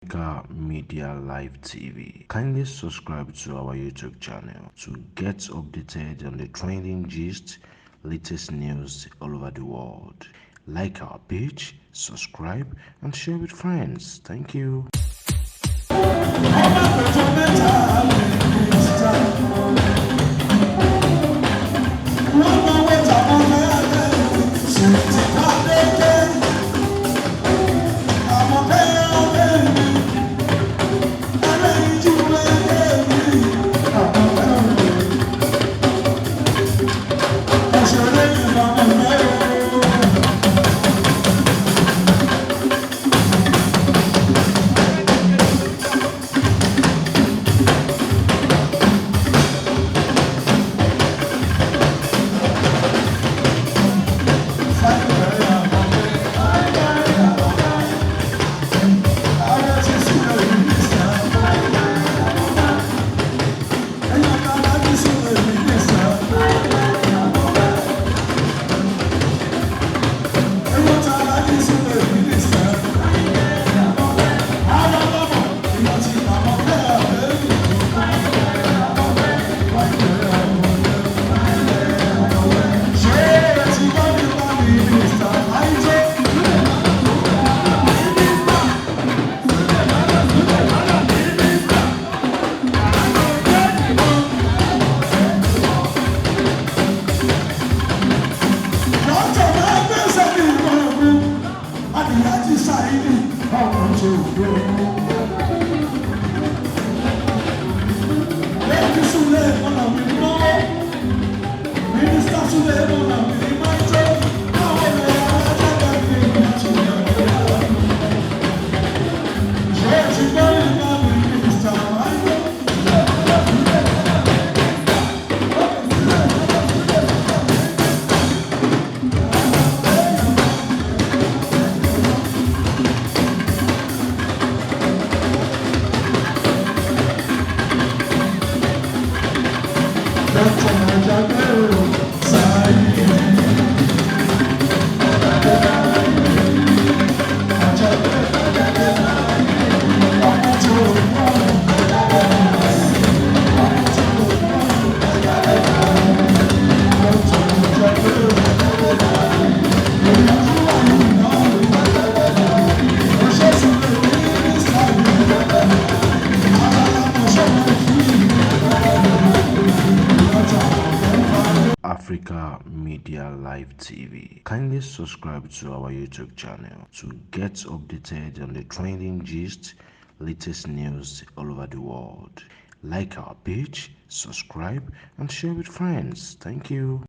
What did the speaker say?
Africa Media Live TV. Kindly subscribe to our YouTube channel to get updated on the trending gist, latest news all over the world. Like our page, subscribe, and share with friends. Thank you. Africa Media Live TV. Kindly subscribe to our YouTube channel to get updated on the trending gist, latest news all over the world. Like our page, subscribe, and share with friends. Thank you.